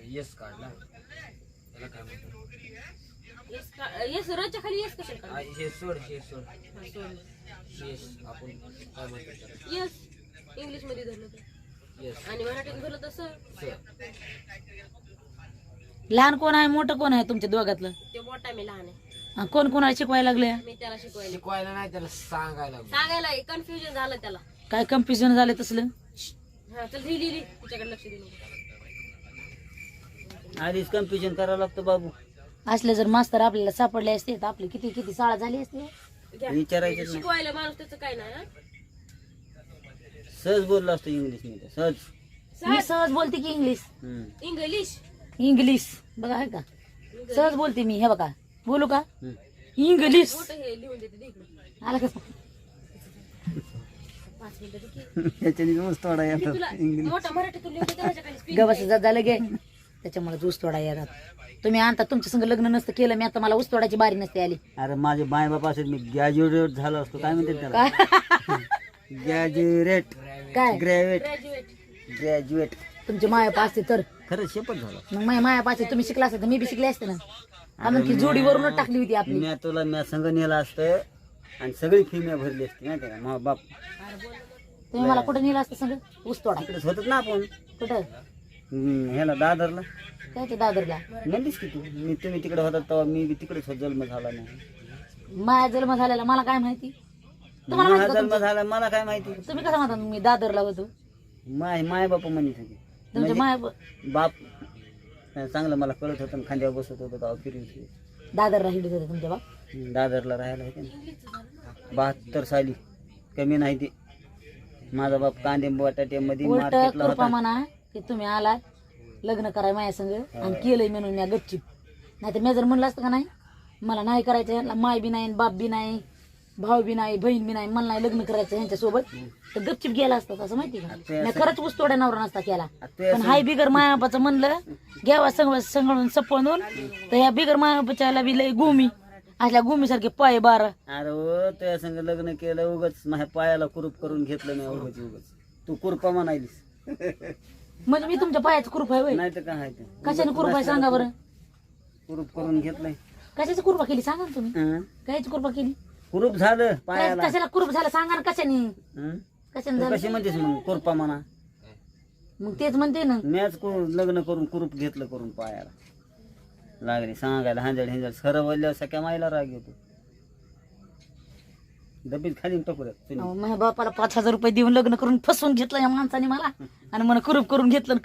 Yes काढला त्याला काय म्हणतात येस रच्या खाली येस कशाला काढलं? हे सोड हे सोड हा, सोड. येस आपण काय म्हणतात त्याला येस इंग्लिश मध्ये धरलं तर येस आणि मराठीत धरलं तसं सर लहान कोण आहे मोठं कोण आहे तुमच्या दोघातलं? ते मोठा मी लहान आहे कोण कोणाला शिकवायला लागले? मी त्याला शिकवायला शिकवायला नाही त्याला सांगायला लागलो. सांगायला कन्फ्युजन झालं त्याला. काय कन्फ्युजन झालं तसलं? हा चल लिहिली तिच्याकडे लक्ष देऊ आधीच कन्फ्युजन करावं लागतं बाबू. असले जर मास्तर आपल्याला सापडले असते तर आपली किती किती शाळा झाली असते. विचारायचं नाही. शिकवायला माणूस त्याचं काय नाही हा? सहज बोललो असतो इंग्लिश मध्ये सहज. मी सहज बोलते की इंग्लिश. इंग्लिश इंग्लिश बघा आहे का सहज बोलते मी. हे बघा बोलू का हम्म. इंग्लिश मोठं हे लिहून देते इकडे आला का? 5 मिनिटं दे की. त्याच्याने मस्त थोडा मी येतात तुला मोठा मराठीतून लिहून देते त्याच्या खाली गव्हाचं जात झालं गे त्याच्यामुळे ऊस तोडा येतात. तुम्ही आणता तुमच्या संग लग्न नसतं केलं मी आता मला ऊस तोडाची बारी नसते आली. अरे माझे माय बाप असेल मी ग्रॅज्युएट झालो असतो. काय म्हणते त्याला? ग्रॅज्युएट काय ग्रॅज्युएट ग्रॅज्युएट ग्रॅज्युएट तुमची माया असते तर खरंच शपथ झालं. मग माझ्या माया पाचते तुम्ही शिकला असता तर मी बी शिकले असते ना. आम्ही की जोडीवरूनच टाकली होती आपली. मी तुला मी संघ नेला असतं आणि सगळी फी मी भरली असती माहिती का. मा बाप तुम्ही मला कुठे नेलं असतं संग ऊस तोडा? तिकडेच होत ना आपण कुठं ह्याला दादरला. काय ते दादरला? म्हणलीस की तू तुम्ही तिकडे होता तेव्हा मी बी तिकडेच होत. जन्म झाला नाही. माया जन्म झालेला मला काय माहिती? तुम्हाला माझा माहिती का जन्म झाला मला काय माहिती. तुम्ही कसं म्हणता मी दादरला होतो? माय बाप म्हणत होते. तुमच्या माया बाप चांगलं मला कळत होतं. खांद्यावर बसत होतं तेव्हा फिरवते. दादरला हिडत होते तुमच्या बाप? दादरला राहायला होते ना 72 साली. कमी नाही ते. माझा बाप कांदे बटाट्यामध्ये उलट मार्केटला कृपा होता. म्हणा की तुम्ही आला लग्न कराय माझ्या संग आणि केलंय म्हणून मी गपचिप. नाही तर मी जर म्हणलं असतं का नाही मला नाही करायचं यांना माय बी नाही बाप बी नाही भाऊ बी नाही बहीण बी नाही मला नाही लग्न करायचं ह्यांच्यासोबत तर गपचिप गेला असतं असं माहिती का. मी खरंच ऊस तोड्या नवरा नसता केला. पण हाय बिगर मायाबाचं म्हणलं घ्यावा संगळून सपवून तर या बिगर मायाबाच्याला बी लय गुमी असल्या गुमीसारखे पाय 12. अरे हो त्या संग लग्न केलं उगच माझ्या पायाला कुरूप करून घेतलं नाही. उगच तू कुरपा म्हणालीस. म्हणजे मी तुमच्या पायाचं कुरूप आहे होय? नाही तर काय ते कशाने कुरूप आहे सांगा बरं? कुरूप करून घेतलंय. कशाची कुरूपा केली सांगा ना तुम्ही. हं? कायची कुरूपा केली? कुरूप झालं पायाला. कशाला कुरूप झालं सांगा ना कशाने? हं? कशाने तू झालं? कशी म्हणतेस मग कुरपा म्हणा. मग तेच म्हणते ना. मॅच लग्न करून कुरूप घेतलं करून पायाला लागले सांगायला हांजळ हिंजळ खरं बोलल्यावर सख्या माईला राग येतो. डबीत खाली टाकूयात. माझ्या बापाला 5,000 रुपये देऊन लग्न करून फसवून घेतलं या माणसाने मला आणि मला कुरूप करून घेतलं आणि